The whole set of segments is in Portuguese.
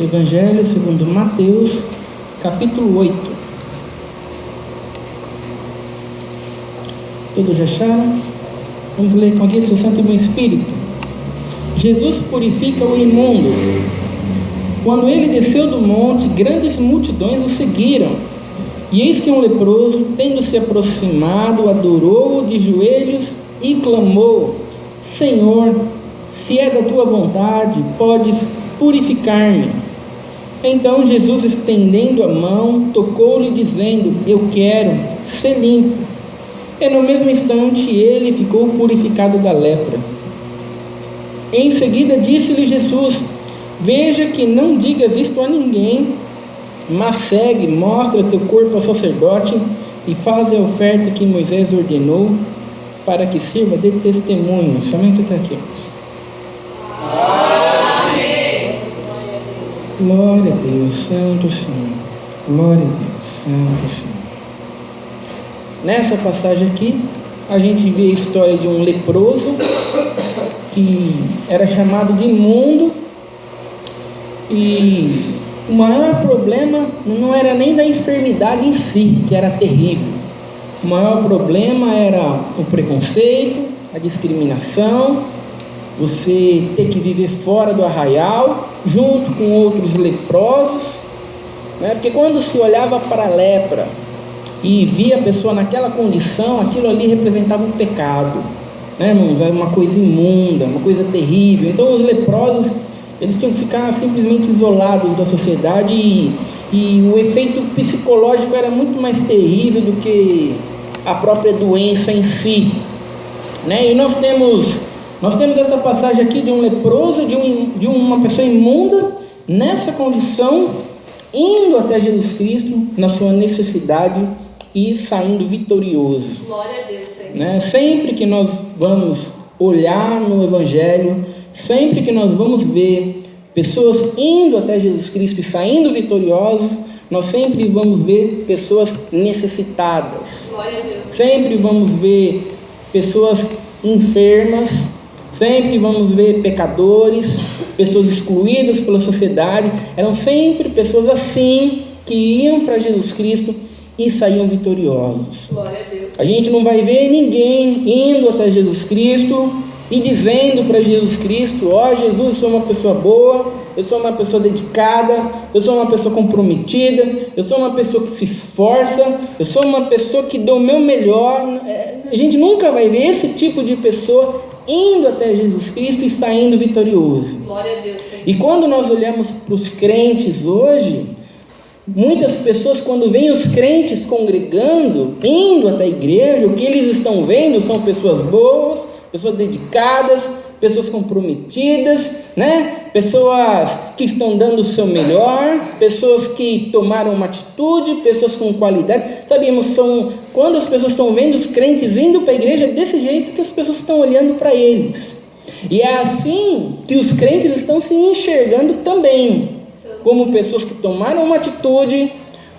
Evangelho segundo Mateus, capítulo 8. Todos já acharam? Vamos ler com a guia do seu Santo e Bom Espírito. Jesus purifica o imundo. Quando ele desceu do monte, grandes multidões o seguiram. E eis que um leproso, tendo se aproximado, adorou-o de joelhos e clamou: Senhor, se é da tua vontade, podes purificar-me. Então Jesus, estendendo a mão, tocou-lhe, dizendo: Eu quero, ser limpo. E no mesmo instante ele ficou purificado da lepra. Em seguida disse-lhe Jesus: Veja que não digas isto a ninguém, mas segue, mostra teu corpo ao sacerdote e faz a oferta que Moisés ordenou, para que sirva de testemunho. Somente até aqui. Amém. Glória a Deus, Santo Senhor. Glória a Deus, Santo Senhor. Nessa passagem aqui, a gente vê a história de um leproso que era chamado de imundo, e o maior problema não era nem da enfermidade em si, que era terrível. O maior problema era o preconceito, a discriminação, você ter que viver fora do arraial, junto com outros leprosos, né? Porque quando se olhava para a lepra e via a pessoa naquela condição, aquilo ali representava um pecado, né, irmãos? Era uma coisa imunda, uma coisa terrível. Então os leprosos, eles tinham que ficar simplesmente isolados da sociedade, e o efeito psicológico era muito mais terrível do que a própria doença em si, né? E nós temos essa passagem aqui de um leproso, de uma pessoa imunda, nessa condição, indo até Jesus Cristo, na sua necessidade, e saindo vitorioso. Glória a Deus, Senhor. Né? Sempre que nós vamos olhar no Evangelho, sempre que nós vamos ver pessoas indo até Jesus Cristo e saindo vitoriosos, nós sempre vamos ver pessoas necessitadas. Glória a Deus. Sempre vamos ver pessoas enfermas, sempre vamos ver pecadores, pessoas excluídas pela sociedade. Eram sempre pessoas assim que iam para Jesus Cristo e saíam vitoriosos. Glória a Deus. A gente não vai ver ninguém indo até Jesus Cristo e dizendo para Jesus Cristo: ó, Jesus, eu sou uma pessoa boa, eu sou uma pessoa dedicada, eu sou uma pessoa comprometida, eu sou uma pessoa que se esforça, eu sou uma pessoa que dou o meu melhor. A gente nunca vai ver esse tipo de pessoa indo até Jesus Cristo e saindo vitorioso. Glória a Deus, Senhor. E quando nós olhamos para os crentes hoje, muitas pessoas, quando veem os crentes congregando, indo até a igreja, o que eles estão vendo são pessoas boas, pessoas dedicadas, pessoas comprometidas, né? Pessoas que estão dando o seu melhor, pessoas que tomaram uma atitude, pessoas com qualidade. Sabemos, quando as pessoas estão vendo os crentes indo para a igreja, é desse jeito que as pessoas estão olhando para eles. E é assim que os crentes estão se enxergando também, como pessoas que tomaram uma atitude,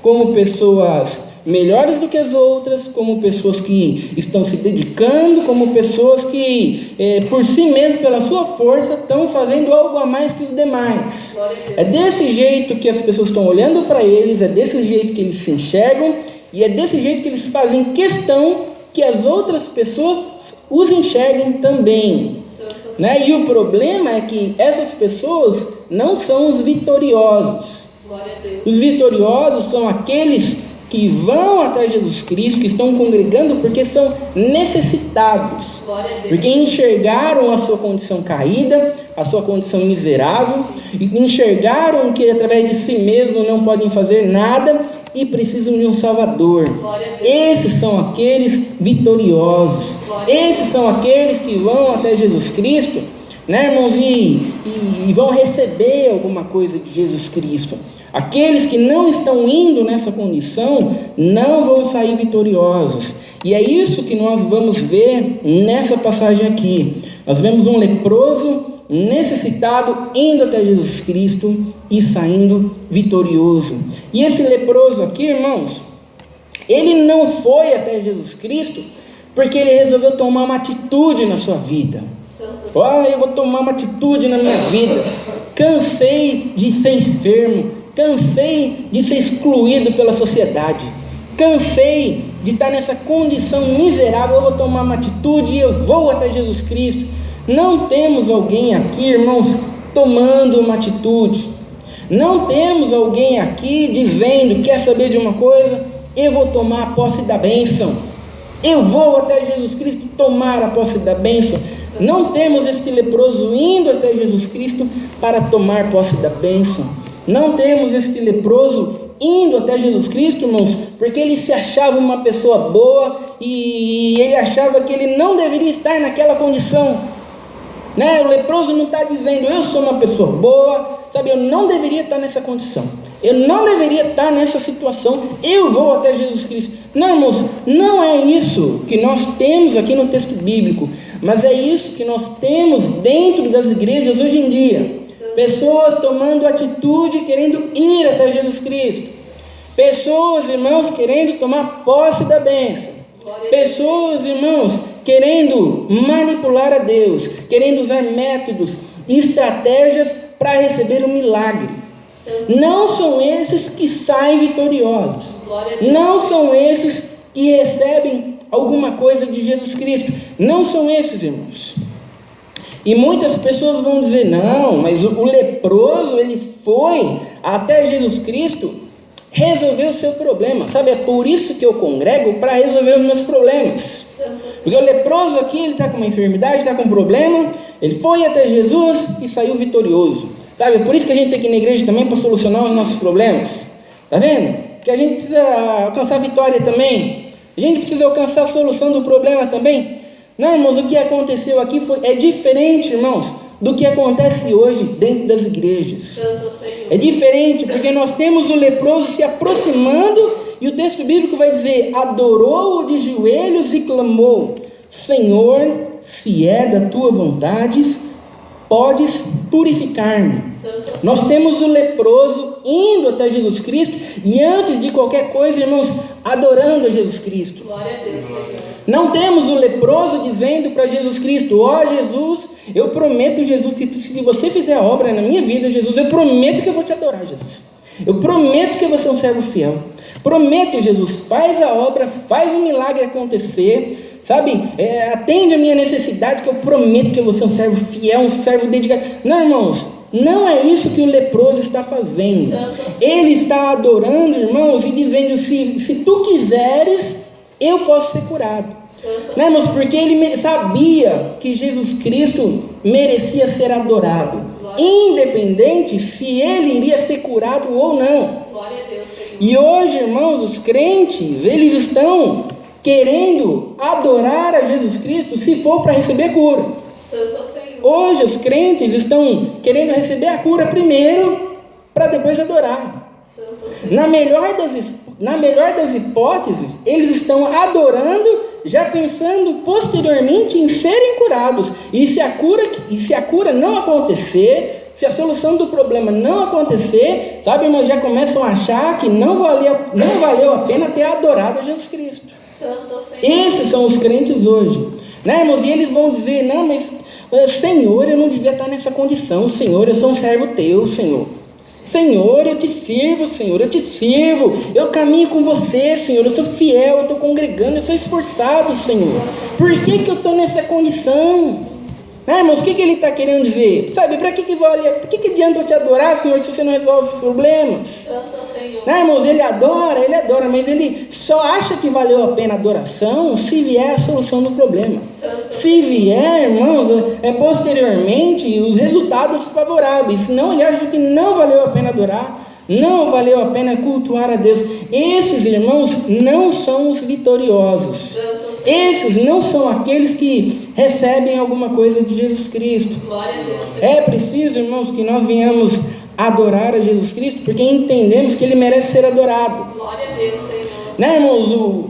como pessoas melhores do que as outras, como pessoas que estão se dedicando, como pessoas que, por si mesmas, pela sua força, estão fazendo algo a mais que os demais. É desse jeito que as pessoas estão olhando para eles, é desse jeito que eles se enxergam, e é desse jeito que eles fazem questão que as outras pessoas os enxerguem também. Né? E o problema é que essas pessoas não são os vitoriosos. Os vitoriosos são aqueles que vão até Jesus Cristo, que estão congregando porque são necessitados, porque enxergaram a sua condição caída, a sua condição miserável, e enxergaram que através de si mesmo não podem fazer nada e precisam de um Salvador. Esses são aqueles vitoriosos. Esses são aqueles que vão até Jesus Cristo, né, irmãos, e vão receber alguma coisa de Jesus Cristo. Aqueles que não estão indo nessa condição não vão sair vitoriosos. E é isso que nós vamos ver nessa passagem aqui. Nós vemos um leproso necessitado indo até Jesus Cristo e saindo vitorioso. E esse leproso aqui, irmãos, ele não foi até Jesus Cristo porque ele resolveu tomar uma atitude na sua vida. Eu vou tomar uma atitude na minha vida. Cansei de ser enfermo, cansei de ser excluído pela sociedade, cansei de estar nessa condição miserável. Eu vou tomar uma atitude e eu vou até Jesus Cristo. Não temos alguém aqui, irmãos, tomando uma atitude. Não temos alguém aqui dizendo: quer saber de uma coisa? Eu vou tomar a posse da bênção. Eu vou até Jesus Cristo tomar a posse da bênção. Não temos este leproso indo até Jesus Cristo para tomar posse da bênção. Não temos este leproso indo até Jesus Cristo, irmãos, porque ele se achava uma pessoa boa e ele achava que ele não deveria estar naquela condição, né? O leproso não está dizendo: eu sou uma pessoa boa, sabe, eu não deveria estar nessa condição, eu não deveria estar nessa situação, eu vou até Jesus Cristo. Não, irmãos, não é isso que nós temos aqui no texto bíblico, mas é isso que nós temos dentro das igrejas hoje em dia. Pessoas tomando atitude, querendo ir até Jesus Cristo. Pessoas, irmãos, querendo tomar posse da bênção. Pessoas, irmãos, querendo manipular a Deus, querendo usar métodos e estratégias para receber um milagre. Não são esses que saem vitoriosos. Não são esses que recebem alguma coisa de Jesus Cristo. Não são esses, irmãos. E muitas pessoas vão dizer: não, mas o leproso, ele foi até Jesus Cristo resolver o seu problema. Sabe, é por isso que eu congrego, para resolver os meus problemas. Porque o leproso aqui, ele está com uma enfermidade, está com um problema, ele foi até Jesus e saiu vitorioso. Sabe, é por isso que a gente tem que ir na igreja também, para solucionar os nossos problemas. Está vendo? Porque a gente precisa alcançar a vitória também. A gente precisa alcançar a solução do problema também. Não, irmãos, o que aconteceu aqui é diferente, irmãos, do que acontece hoje dentro das igrejas. É diferente, porque nós temos o leproso se aproximando, e o texto bíblico vai dizer: adorou-o de joelhos e clamou: Senhor, se é da tua vontade, podes purificar-me. Nós temos o leproso indo até Jesus Cristo, e antes de qualquer coisa, irmãos, adorando a Jesus Cristo. Glória a Deus, Senhor. Não temos o leproso dizendo para Jesus Cristo: ó Jesus, eu prometo, Jesus, que se você fizer a obra na minha vida, Jesus, eu prometo que eu vou te adorar, Jesus. Eu prometo que eu vou ser um servo fiel. Prometo, Jesus, faz a obra, faz o milagre acontecer, sabe? Atende a minha necessidade, que eu prometo que eu vou ser um servo fiel, um servo dedicado. Não, irmãos, não é isso que o leproso está fazendo. Ele está adorando, irmãos, e dizendo: se tu quiseres, eu posso ser curado. Não, irmãos, porque ele sabia que Jesus Cristo merecia ser adorado, independente se ele iria ser curado ou não. Glória a Deus, Senhor. E hoje, irmãos, os crentes, eles estão querendo adorar a Jesus Cristo se for para receber cura. Santo Senhor. Hoje os crentes estão querendo receber a cura primeiro, para depois adorar. Santo Senhor. Na melhor das hipóteses, eles estão adorando, já pensando posteriormente em serem curados. E se a cura não acontecer, se a solução do problema não acontecer, sabe, irmãos, já começam a achar que não valeu a pena ter adorado a Jesus Cristo. Santo Senhor. Esses são os crentes hoje, né, irmãos? E eles vão dizer: não, mas Senhor, eu não devia estar nessa condição. Senhor, eu sou um servo teu, Senhor. Senhor, eu te sirvo, Senhor, eu te sirvo, eu caminho com você, Senhor, eu sou fiel, eu estou congregando, eu sou esforçado, Senhor. Por que eu estou nessa condição? Irmãos, o que ele está querendo dizer? Sabe, para que adianta eu te adorar, Senhor, se você não resolve os problemas? Santo Senhor. Irmãos, ele adora, mas ele só acha que valeu a pena a adoração se vier a solução do problema. Santo. Se vier, irmãos, posteriormente os resultados favoráveis. Senão ele acha que não valeu a pena adorar, não valeu a pena cultuar a Deus. Esses, irmãos, não são os vitoriosos. Esses não são aqueles que recebem alguma coisa de Jesus Cristo. Glória a Deus. É preciso, irmãos, que nós venhamos adorar a Jesus Cristo, porque entendemos que Ele merece ser adorado. Glória a Deus, Senhor. Né, irmãos?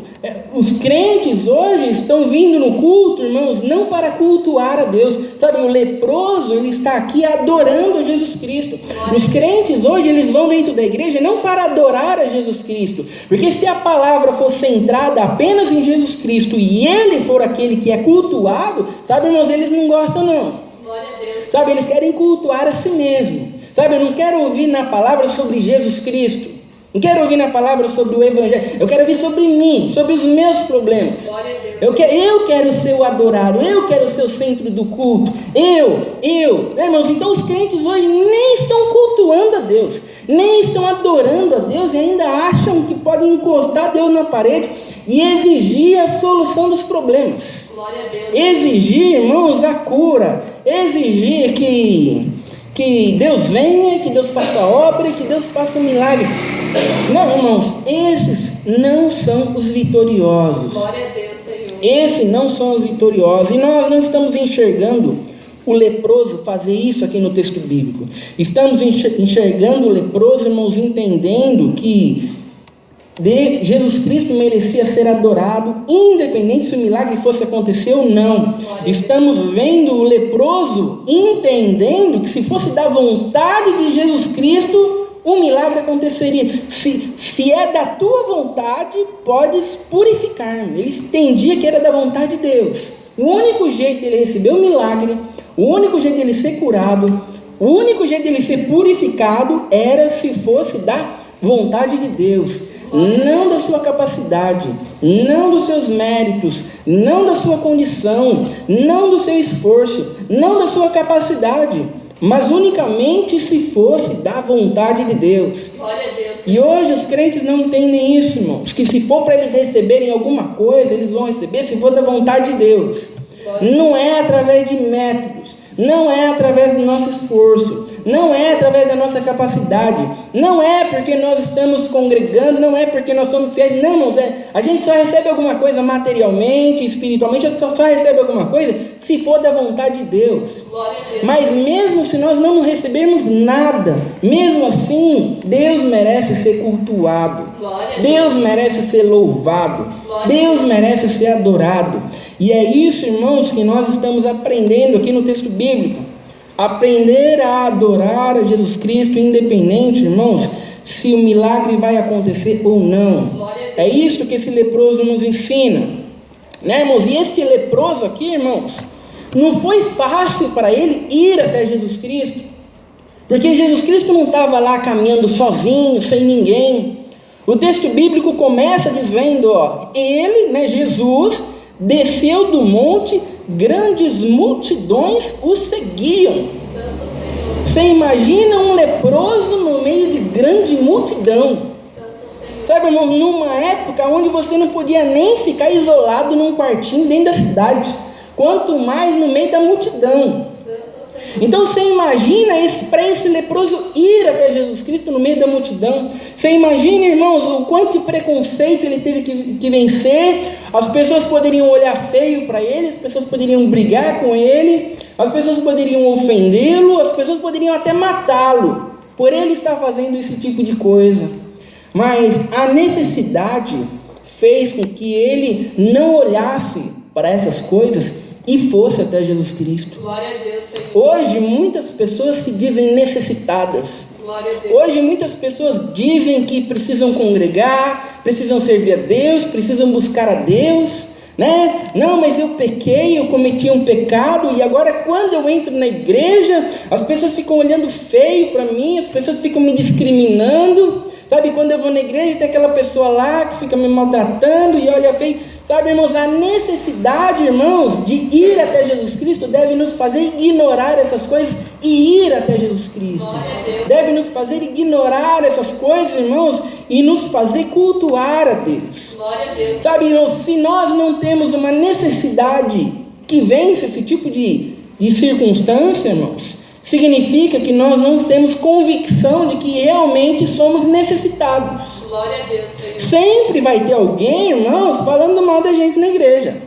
Os crentes hoje estão vindo no culto, irmãos, não para cultuar a Deus. Sabe, o leproso, ele está aqui adorando a Jesus Cristo. Os crentes hoje, eles vão dentro da igreja não para adorar a Jesus Cristo, porque se a palavra for centrada apenas em Jesus Cristo e Ele for aquele que é cultuado, sabe, irmãos, eles não gostam não. Glória a Deus. Sabe, eles querem cultuar a si mesmo. Sabe, eu não quero ouvir na palavra sobre Jesus Cristo. Não quero ouvir na palavra sobre o Evangelho. Eu quero ouvir sobre mim, sobre os meus problemas. Glória a Deus. Eu quero ser o adorado. Eu quero ser o centro do culto. Né, irmãos? Então os crentes hoje nem estão cultuando a Deus, nem estão adorando a Deus, e ainda acham que podem encostar Deus na parede e exigir a solução dos problemas. Glória a Deus. Exigir, irmãos, a cura. Exigir que Deus venha, que Deus faça obra e que Deus faça um milagre. Não, irmãos, esses não são os vitoriosos. Glória a Deus, Senhor. Esses não são os vitoriosos. E nós não estamos enxergando o leproso fazer isso aqui no texto bíblico. Estamos enxergando o leproso, irmãos, entendendo que Jesus Cristo merecia ser adorado, independente se o milagre fosse acontecer ou não. Estamos vendo o leproso entendendo que se fosse da vontade de Jesus Cristo, o milagre aconteceria. Se é da tua vontade, podes purificar-me. Ele entendia que era da vontade de Deus. O único jeito dele receber o milagre, o único jeito dele ser curado, o único jeito dele ser purificado era se fosse da vontade de Deus. Não da sua capacidade, não dos seus méritos, não da sua condição, não do seu esforço, não da sua capacidade, mas unicamente se fosse da vontade de Deus. Glória a Deus. E hoje os crentes não entendem isso, irmãos, que se for para eles receberem alguma coisa, eles vão receber se for da vontade de Deus. Não é através de métodos, não é através do nosso esforço, não é através da nossa capacidade, não é porque nós estamos congregando, não é porque nós somos fiéis, não, irmãos, a gente só recebe alguma coisa materialmente, espiritualmente, a gente só recebe alguma coisa se for da vontade de Deus. Glória a Deus. Mas mesmo se nós não recebermos nada, mesmo assim, Deus merece ser cultuado, Deus merece ser louvado, Deus merece ser adorado. E é isso, irmãos, que nós estamos aprendendo aqui no texto bíblico. Aprender a adorar a Jesus Cristo, independente, irmãos, se o milagre vai acontecer ou não. É isso que esse leproso nos ensina, né, irmãos? E este leproso aqui, irmãos, não foi fácil para ele ir até Jesus Cristo, porque Jesus Cristo não estava lá caminhando sozinho, sem ninguém. O texto bíblico começa dizendo, ele, né, Jesus, desceu do monte, grandes multidões o seguiam. Você imagina um leproso no meio de grande multidão. Sabe, irmão, numa época onde você não podia nem ficar isolado num quartinho dentro da cidade, quanto mais no meio da multidão. Então você imagina para esse leproso ir até Jesus Cristo no meio da multidão. Você imagina, irmãos, o quanto de preconceito ele teve que vencer. As pessoas poderiam olhar feio para ele, as pessoas poderiam brigar com ele, as pessoas poderiam ofendê-lo, as pessoas poderiam até matá-lo por ele estar fazendo esse tipo de coisa. Mas a necessidade fez com que ele não olhasse para essas coisas e fosse até Jesus Cristo. Glória a Deus, Senhor. Hoje muitas pessoas se dizem necessitadas. Glória a Deus. Hoje muitas pessoas dizem que precisam congregar, precisam servir a Deus, precisam buscar a Deus, né? Não, mas eu pequei, eu cometi um pecado, e agora quando eu entro na igreja, as pessoas ficam olhando feio para mim, as pessoas ficam me discriminando, sabe? Quando eu vou na igreja tem aquela pessoa lá que fica me maltratando e olha feio. Sabe, irmãos, a necessidade, irmãos, de ir até Jesus Cristo deve nos fazer ignorar essas coisas e ir até Jesus Cristo. Deve nos fazer ignorar essas coisas, irmãos, e nos fazer cultuar a Deus. Glória a Deus. Sabe, irmãos, se nós não temos uma necessidade que vence esse tipo de circunstância, irmãos, significa que nós não temos convicção de que realmente somos necessitados. Glória a Deus, Senhor. Sempre vai ter alguém, irmãos, falando mal da gente na igreja.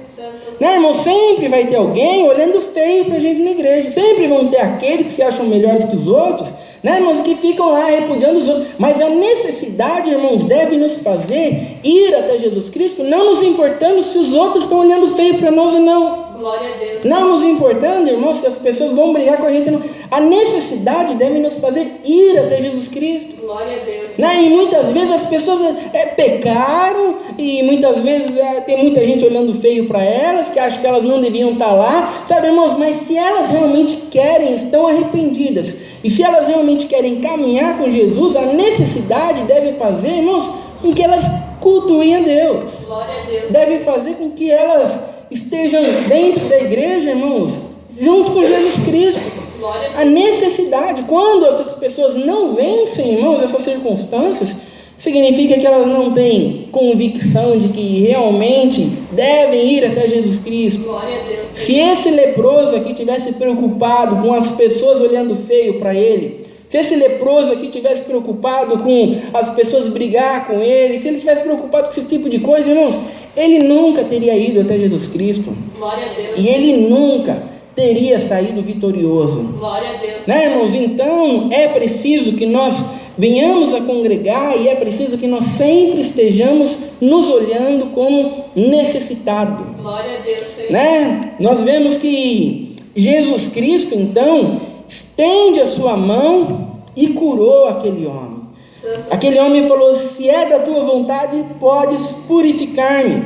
Né, irmão? Sempre vai ter alguém olhando feio pra gente na igreja. Sempre vão ter aqueles que se acham melhores que os outros, né, irmãos, que ficam lá repudiando os outros. Mas a necessidade, irmãos, deve nos fazer ir até Jesus Cristo, não nos importando se os outros estão olhando feio para nós ou não. Glória a Deus. Não nos importando, irmãos, se as pessoas vão brigar com a gente. Não. A necessidade deve nos fazer ir até Jesus Cristo. Glória a Deus. Né? E muitas vezes as pessoas pecaram e muitas vezes tem muita gente olhando feio para elas, que acha que elas não deviam estar lá, sabe, irmãos? Mas se elas realmente querem, estão arrependidas, e se elas realmente querem caminhar com Jesus, a necessidade deve fazer, irmãos, com que elas cultuem a Deus. Glória a Deus. Deve fazer com que elas estejam dentro da igreja, irmãos, junto com Jesus Cristo. Glória a A Deus. necessidade, quando essas pessoas não vencem, irmãos, essas circunstâncias, significa que elas não têm convicção de que realmente devem ir até Jesus Cristo. Glória a Deus. Se esse leproso aqui tivesse preocupado com as pessoas olhando feio para ele, se esse leproso aqui tivesse preocupado com as pessoas brigar com ele, se ele tivesse preocupado com esse tipo de coisa, irmãos, ele nunca teria ido até Jesus Cristo. Glória a Deus. E ele nunca teria saído vitorioso. Glória a Deus. Né, irmãos? Então é preciso que nós venhamos a congregar e é preciso que nós sempre estejamos nos olhando como necessitados. Glória a Deus, Senhor. Né? Nós vemos que Jesus Cristo, então, estende a sua mão e curou aquele homem. Santo. Aquele homem falou: se é da tua vontade, podes purificar-me.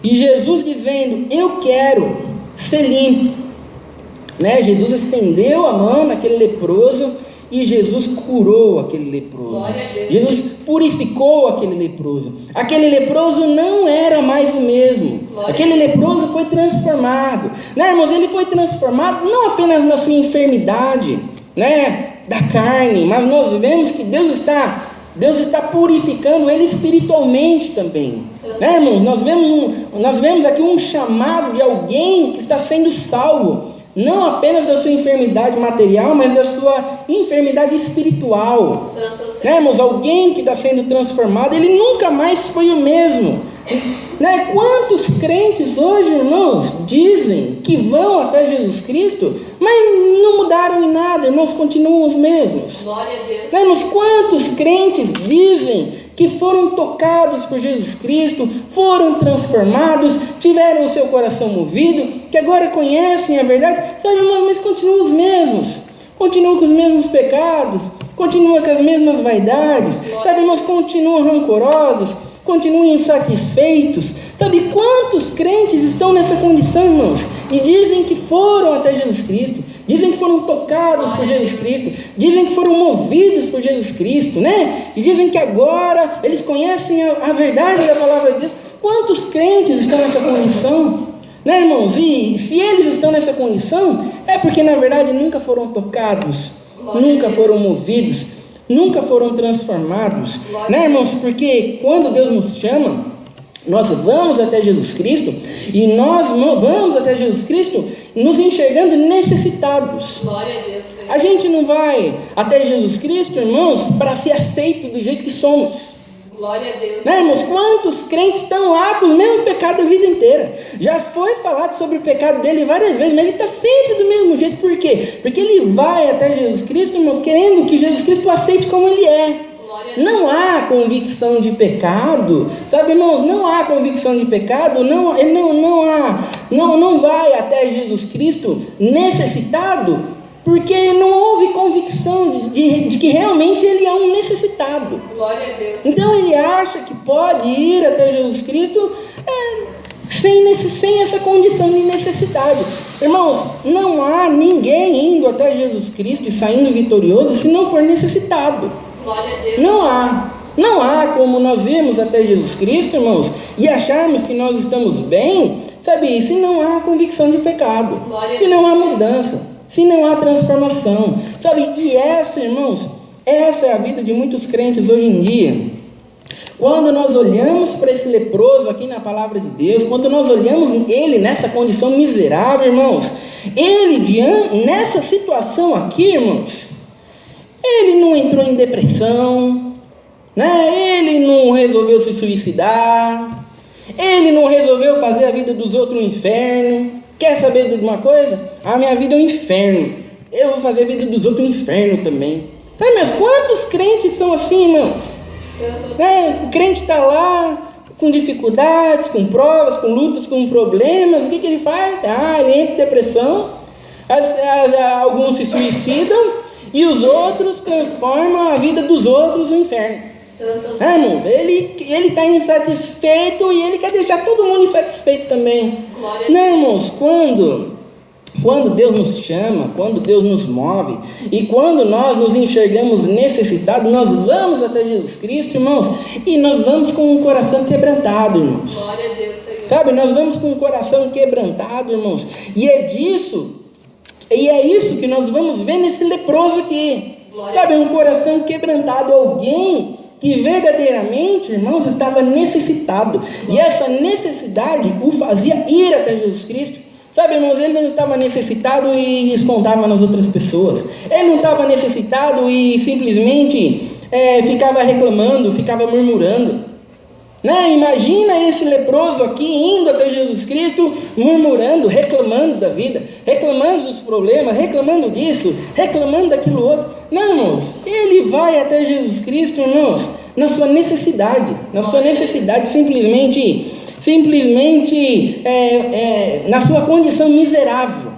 E Jesus dizendo: eu quero ser limpo. Né? Jesus estendeu a mão naquele leproso e Jesus curou aquele leproso. Glória a Deus. Jesus purificou aquele leproso. Aquele leproso não era mais o mesmo. Glória Aquele leproso foi transformado. Né, irmãos? Ele foi transformado não apenas na sua enfermidade, né, da carne, mas nós vemos que Deus está purificando ele espiritualmente também. Né, irmãos? Nós vemos aqui um chamado de alguém que está sendo salvo, não apenas da sua enfermidade material, mas da sua enfermidade espiritual. Santo Né, Senhor. irmãos? Alguém que está sendo transformado, ele nunca mais foi o mesmo. Né? Quantos crentes hoje, irmãos, dizem que vão até Jesus Cristo, mas não mudaram em nada, irmãos, continuam os mesmos. Glória a Deus. Né, irmãos? Quantos crentes dizem que foram tocados por Jesus Cristo, foram transformados, tiveram o seu coração movido, que agora conhecem a verdade, sabe, irmãos, mas continuam os mesmos, continuam com os mesmos pecados, continuam com as mesmas vaidades, sabe, irmãos, continuam rancorosos, continuam insatisfeitos. Sabe quantos crentes estão nessa condição, irmãos, e dizem que foram até Jesus Cristo, dizem que foram tocados por Jesus Cristo, dizem que foram movidos por Jesus Cristo, né? E dizem que agora eles conhecem a verdade da palavra de Deus. Quantos crentes estão nessa condição? Né, irmãos? E se eles estão nessa condição, é porque na verdade nunca foram tocados, nunca foram movidos, nunca foram transformados. Né, irmãos? Porque quando Deus nos chama, nós vamos até Jesus Cristo, e nós vamos até Jesus Cristo nos enxergando necessitados. Glória a Deus, Senhor. A gente não vai até Jesus Cristo, irmãos, para ser aceito do jeito que somos. Glória a Deus. Né, irmãos? Quantos crentes estão lá com o mesmo pecado a vida inteira? Já foi falado sobre o pecado dele várias vezes, mas ele está sempre do mesmo jeito. Por quê? Porque ele vai até Jesus Cristo, irmãos, querendo que Jesus Cristo o aceite como ele é. Glória a Deus. Não há convicção de pecado, sabe, irmãos? Não há convicção de pecado. Ele não vai até Jesus Cristo necessitado, porque não houve convicção de que realmente ele é um necessitado. Glória a Deus. Então ele acha que pode ir até Jesus Cristo sem essa condição de necessidade. Irmãos, não há ninguém indo até Jesus Cristo e saindo vitorioso se não for necessitado. Glória a Deus. Não há como nós irmos até Jesus Cristo, irmãos, e acharmos que nós estamos bem, sabe, se não há convicção de pecado, se não há mudança, se não há transformação, sabe, e essa, irmãos, essa é a vida de muitos crentes hoje em dia. Quando nós olhamos para esse leproso aqui na palavra de Deus, quando nós olhamos ele nessa condição miserável, irmãos, ele nessa situação aqui, irmãos, ele não entrou em depressão, né? Ele não resolveu se suicidar, ele não resolveu fazer a vida dos outros um inferno. Quer saber de uma coisa? A minha vida é um inferno, eu vou fazer a vida dos outros um inferno também. Sabe, mas quantos crentes são assim, irmãos? Santo Né? O crente está lá com dificuldades, com provas, com lutas, com problemas, o que ele faz? Ele entra em depressão, alguns se suicidam e os outros transformam a vida dos outros no inferno. Irmão, ele está insatisfeito e ele quer deixar todo mundo insatisfeito também. Não, irmãos, quando Deus nos chama, quando Deus nos move e quando nós nos enxergamos necessitados, nós vamos até Jesus Cristo, irmãos, e nós vamos com um coração quebrantado, irmãos. Glória a Deus, Senhor. Sabe, nós vamos com um coração quebrantado, irmãos, e é isso que nós vamos ver nesse leproso aqui. Sabe, um coração quebrantado, alguém que verdadeiramente, irmãos, estava necessitado, e essa necessidade o fazia ir até Jesus Cristo. Sabe, irmãos, ele não estava necessitado e descontava nas outras pessoas. Ele não estava necessitado e simplesmente ficava reclamando, ficava murmurando. Né? Imagina esse leproso aqui indo até Jesus Cristo, murmurando, reclamando da vida, reclamando dos problemas, reclamando disso, reclamando daquilo outro. Não, irmãos, ele vai até Jesus Cristo, irmãos, na sua necessidade, simplesmente na sua condição miserável.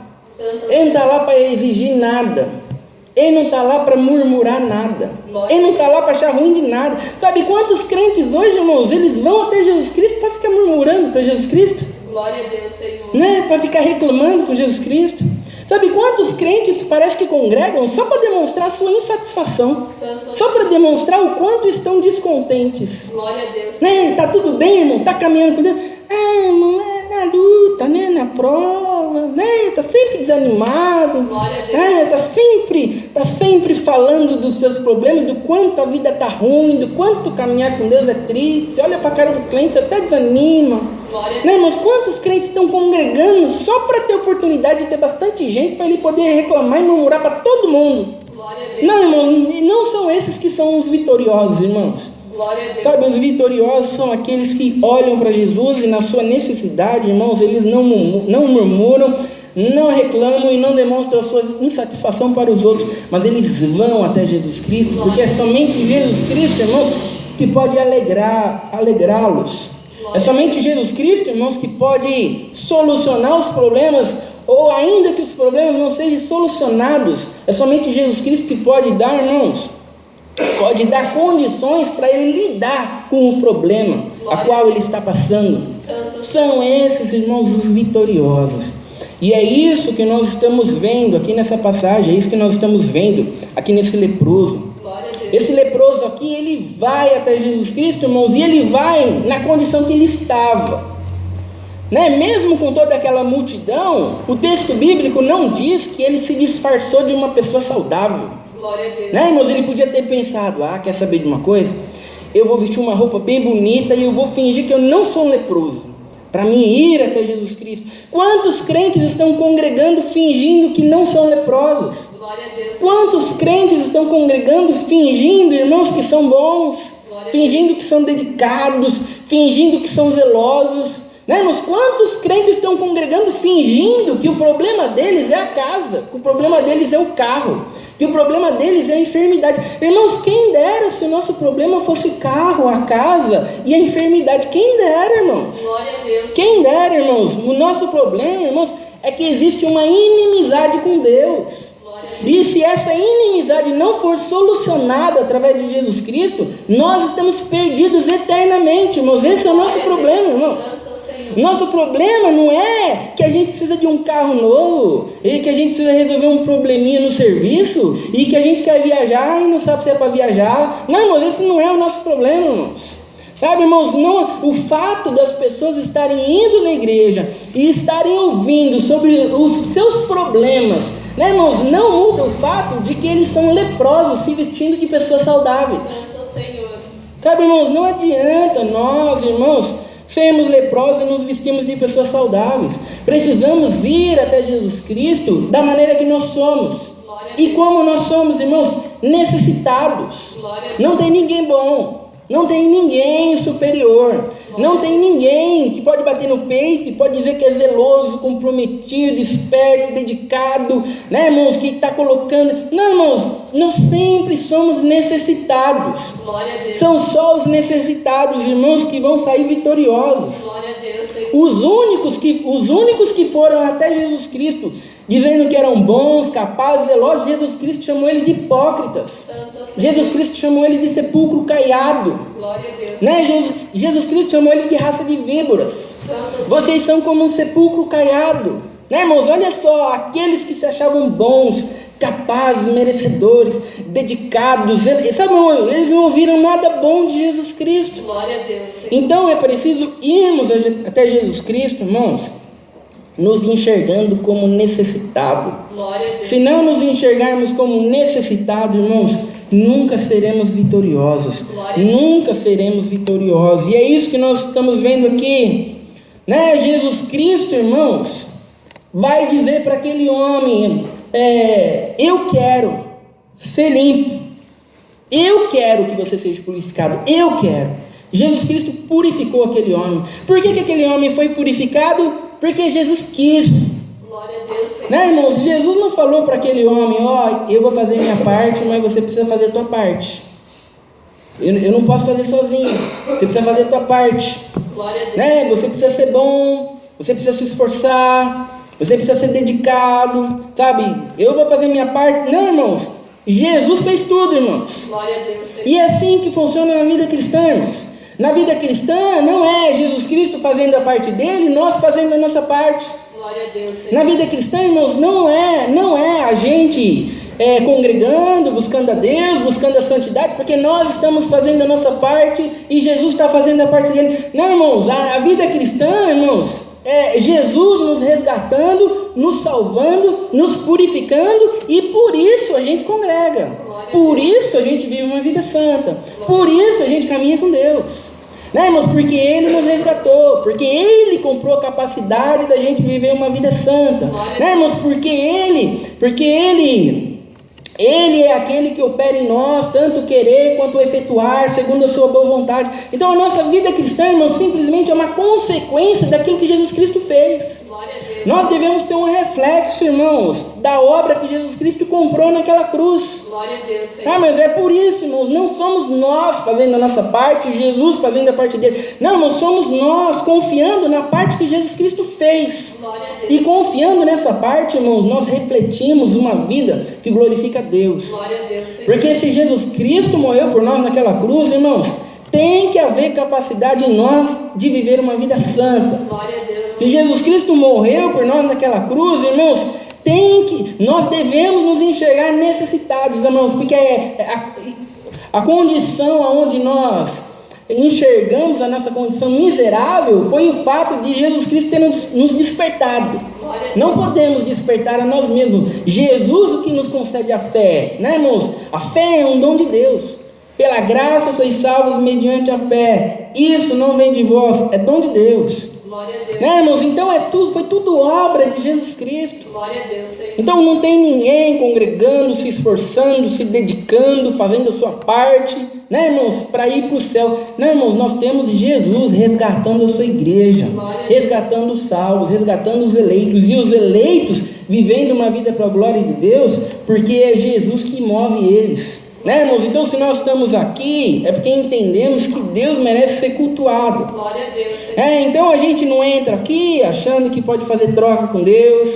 Ele não está lá para exigir nada. Ele não está lá para murmurar nada. Ele não está lá para achar ruim de nada. Sabe quantos crentes hoje, irmãos, eles vão até Jesus Cristo para ficar murmurando para Jesus Cristo? Glória a Deus, Senhor. Né? Para ficar reclamando com Jesus Cristo. Sabe quantos crentes parece que congregam só para demonstrar sua insatisfação, só para demonstrar o quanto estão descontentes. Glória a Deus. Né? Tá tudo bem, irmão? Tá caminhando com Deus? Irmão, na luta, né? Na prova, né? Tá sempre desanimado. Glória a Deus. Tá sempre falando dos seus problemas, do quanto a vida tá ruim, do quanto caminhar com Deus é triste. Você olha para a cara do crente, você até desanima. Né, irmãos? Quantos crentes estão congregando só para ter oportunidade de ter bastante gente para ele poder reclamar e murmurar para todo mundo? Glória a Deus. Não, irmãos, não são esses que são os vitoriosos, irmãos. Glória a Deus. Sabe, os vitoriosos são aqueles que olham para Jesus e na sua necessidade, irmãos, eles não murmuram, não reclamam e não demonstram a sua insatisfação para os outros, mas eles vão até Jesus Cristo, porque é somente Jesus Cristo, irmãos, que pode alegrá-los. É somente Jesus Cristo, irmãos, que pode solucionar os problemas, ou ainda que os problemas não sejam solucionados, é somente Jesus Cristo que pode dar, irmãos, pode dar condições para ele lidar com o problema a qual ele está passando. São esses, irmãos, os vitoriosos. E é isso que nós estamos vendo aqui nessa passagem, é isso que nós estamos vendo aqui nesse leproso. Esse leproso aqui, ele vai até Jesus Cristo, irmãos, e ele vai na condição que ele estava. Né? Mesmo com toda aquela multidão, o texto bíblico não diz que ele se disfarçou de uma pessoa saudável. Glória a Deus. Né, irmãos? Ele podia ter pensado, quer saber de uma coisa? Eu vou vestir uma roupa bem bonita e eu vou fingir que eu não sou um leproso, para mim ir até Jesus Cristo. Quantos crentes estão congregando fingindo que não são leprosos? Glória a Deus. Quantos crentes estão congregando fingindo, irmãos, que são bons, fingindo que são dedicados, fingindo que são zelosos? Né, irmãos? Quantos crentes estão congregando fingindo que o problema deles é a casa, que o problema deles é o carro, que o problema deles é a enfermidade? Irmãos, quem dera se o nosso problema fosse o carro, a casa e a enfermidade? Quem dera, irmãos? Glória a Deus. Quem dera, irmãos? O nosso problema, irmãos, é que existe uma inimizade com Deus. E se essa inimizade não for solucionada através de Jesus Cristo, nós estamos perdidos eternamente, irmãos. Esse é o nosso problema, irmãos. Nosso problema não é que a gente precisa de um carro novo, e que a gente precisa resolver um probleminha no serviço, e que a gente quer viajar e não sabe se é para viajar. Não, irmãos, esse não é o nosso problema, irmãos. Sabe, irmãos, não, o fato das pessoas estarem indo na igreja e estarem ouvindo sobre os seus problemas, né, irmãos, não muda o fato de que eles são leprosos se vestindo de pessoas saudáveis. Santo Senhor. Sabe, irmãos, não adianta nós, irmãos, sermos leprosos e nos vestimos de pessoas saudáveis. Precisamos ir até Jesus Cristo da maneira que nós somos. E como nós somos, irmãos, necessitados. Não tem ninguém bom, não tem ninguém superior, não tem ninguém que pode bater no peito e pode dizer que é zeloso, comprometido, esperto, dedicado, né, irmãos, que está colocando. Não, irmãos, nós sempre somos necessitados. Glória a Deus. São só os necessitados, irmãos, que vão sair vitoriosos. Glória a Deus, Senhor. Os únicos que foram até Jesus Cristo, dizendo que eram bons, capazes, zelosos, Jesus Cristo chamou eles de hipócritas. Santo Senhor. Jesus Cristo chamou eles de sepulcro caiado. Glória a Deus. Né? Jesus Cristo chamou eles de raça de víboras. Santo Senhor. Vocês são como um sepulcro caiado. Né, irmãos? Olha só, aqueles que se achavam bons, capazes, merecedores, dedicados, sabe, eles não ouviram nada bom de Jesus Cristo. Glória a Deus, Senhor. Então é preciso irmos até Jesus Cristo, irmãos, nos enxergando como necessitado. Glória a Deus. Se não nos enxergarmos como necessitados, irmãos, nunca seremos vitoriosos. Glória. Nunca seremos vitoriosos. E é isso que nós estamos vendo aqui, né? Jesus Cristo, irmãos, vai dizer para aquele homem: eu quero ser limpo, eu quero que você seja purificado, eu quero. Jesus Cristo purificou aquele homem. Por que aquele homem foi purificado? Porque Jesus quis. Glória a Deus, Senhor. Né, irmãos? Jesus não falou para aquele homem: eu vou fazer minha parte, mas você precisa fazer a tua parte. Eu não posso fazer sozinho, você precisa fazer a tua parte. Glória a Deus. Né? Você precisa ser bom, você precisa se esforçar, você precisa ser dedicado, sabe? Eu vou fazer minha parte. Não, irmãos. Jesus fez tudo, irmãos. Glória a Deus, Senhor. E é assim que funciona na vida cristã, irmãos. Na vida cristã não é Jesus Cristo fazendo a parte dele, nós fazendo a nossa parte. Glória a Deus, Senhor. Na vida cristã, irmãos, não é a gente congregando, buscando a Deus, buscando a santidade, porque nós estamos fazendo a nossa parte e Jesus está fazendo a parte dele. Não, irmãos, a vida cristã, irmãos, é Jesus nos resgatando, nos salvando, nos purificando, e por isso a gente congrega, por isso a gente vive uma vida santa, por isso a gente caminha com Deus, né, irmãos? Porque Ele nos resgatou, porque Ele comprou a capacidade da gente viver uma vida santa, né, irmãos? Porque Ele é aquele que opera em nós, tanto querer quanto efetuar, segundo a sua boa vontade. Então a nossa vida cristã, irmãos, simplesmente é uma consequência daquilo que Jesus Cristo fez. Glória a Deus. Nós devemos ser um reflexo, irmãos, da obra que Jesus Cristo comprou naquela cruz. Glória a Deus, Senhor. Mas é por isso, irmãos, não somos nós fazendo a nossa parte, Jesus fazendo a parte dele. Não, irmãos, somos nós confiando na parte que Jesus Cristo fez. Glória a Deus. E confiando nessa parte, irmãos, nós refletimos uma vida que glorifica a Deus. Glória a Deus, Senhor. Porque se Jesus Cristo morreu por nós naquela cruz, irmãos, tem que haver capacidade em nós de viver uma vida santa. Glória a Deus. Se Jesus Cristo morreu por nós naquela cruz, irmãos, nós devemos nos enxergar necessitados, irmãos, porque a condição aonde nós enxergamos a nossa condição miserável foi o fato de Jesus Cristo ter nos despertado. Não podemos despertar a nós mesmos. Jesus o que nos concede a fé, né, irmãos? A fé é um dom de Deus. Pela graça sois salvos mediante a fé. Isso não vem de vós, é dom de Deus. Glória a Deus. Né, irmãos? Então foi tudo obra de Jesus Cristo. Glória a Deus, Senhor. Então não tem ninguém congregando, se esforçando, se dedicando, fazendo a sua parte, né, irmãos, para ir para o céu. Não, irmãos, nós temos Jesus resgatando a sua igreja, resgatando os salvos, resgatando os eleitos, e os eleitos vivendo uma vida para a glória de Deus, porque é Jesus que move eles. Né, irmãos? Então, se nós estamos aqui, é porque entendemos que Deus merece ser cultuado. Glória a Deus, Senhor. Então a gente não entra aqui achando que pode fazer troca com Deus,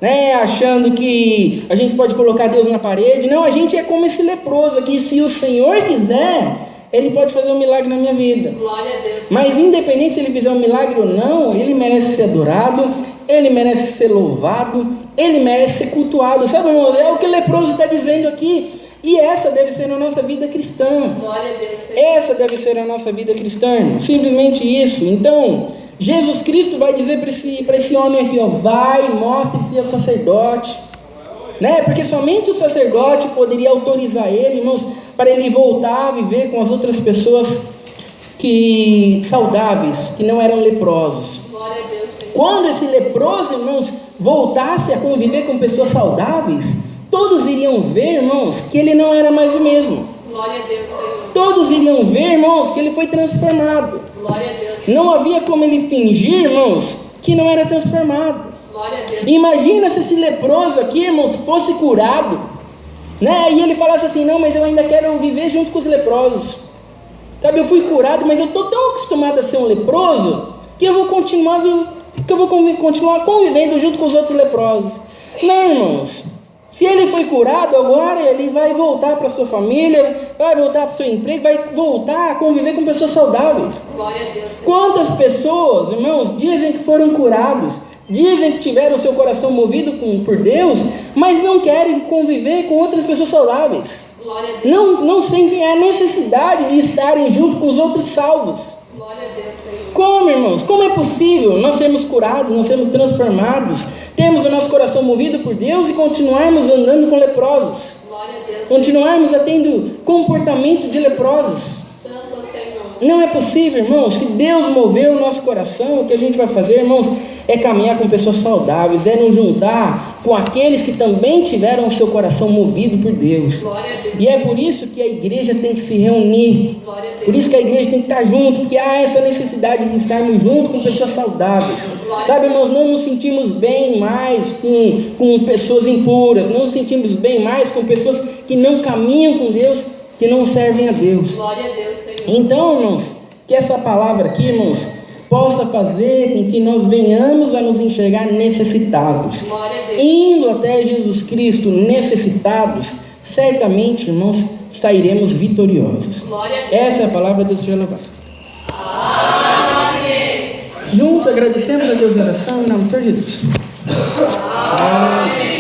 né? Achando que a gente pode colocar Deus na parede. Não, a gente é como esse leproso aqui. Se o Senhor quiser, Ele pode fazer um milagre na minha vida. Glória a Deus. Mas independente se Ele fizer um milagre ou não, Ele merece ser adorado, Ele merece ser louvado, Ele merece ser cultuado. Sabe, irmão? É o que o leproso está dizendo aqui. E essa deve ser a nossa vida cristã. Glória a Deus, Senhor. Essa deve ser a nossa vida cristã, irmão. Simplesmente isso. Então, Jesus Cristo vai dizer para esse homem aqui, vai, mostre-se ao sacerdote, né? Porque somente o sacerdote poderia autorizar ele, irmãos, para ele voltar a viver com as outras pessoas saudáveis, que não eram leprosos. Glória a Deus, Senhor. Quando esse leproso, irmãos, voltasse a conviver com pessoas saudáveis, todos iriam ver, irmãos, que ele não era mais o mesmo. Glória a Deus, Senhor. Todos iriam ver, irmãos, que ele foi transformado. Glória a Deus. Não havia como ele fingir, irmãos, que não era transformado. Glória a Deus. Imagina se esse leproso aqui, irmãos, fosse curado. né? E ele falasse assim, não, mas eu ainda quero viver junto com os leprosos. Sabe, eu fui curado, mas eu estou tão acostumado a ser um leproso que eu vou continuar convivendo junto com os outros leprosos. Não, irmãos. Se ele foi curado, agora ele vai voltar para sua família, vai voltar para o seu emprego, vai voltar a conviver com pessoas saudáveis. Glória a Deus. Quantas pessoas, irmãos, dizem que foram curados, dizem que tiveram o seu coração movido por Deus, mas não querem conviver com outras pessoas saudáveis. Glória a Deus. Não sentem a necessidade de estarem junto com os outros salvos. Glória a Deus, Senhor. Como, irmãos? Como é possível nós sermos curados, nós sermos transformados, termos o nosso coração movido por Deus e continuarmos andando com leprosos? Glória a Deus. Continuarmos tendo comportamento de leprosos? Santo Senhor. Não é possível, irmãos. Se Deus mover o nosso coração, o que a gente vai fazer, irmãos, é caminhar com pessoas saudáveis, é nos juntar com aqueles que também tiveram o seu coração movido por Deus. Glória a Deus. E é por isso que a igreja tem que se reunir. Glória a Deus. Por isso que a igreja tem que estar junto, porque há essa necessidade de estarmos juntos com pessoas saudáveis. Sabe, irmãos, não nos sentimos bem mais com pessoas impuras, não nos sentimos bem mais com pessoas que não caminham com Deus, que não servem a Deus. Glória a Deus, Senhor. Então, irmãos, que essa palavra aqui, irmãos, possa fazer com que nós venhamos a nos enxergar necessitados. Glória a Deus. Indo até Jesus Cristo necessitados, certamente, irmãos, sairemos vitoriosos. Glória a Deus. Essa é a palavra de Deus seja louvado. Amém. Juntos agradecemos a Deus em oração em nome do Senhor Jesus. Amém.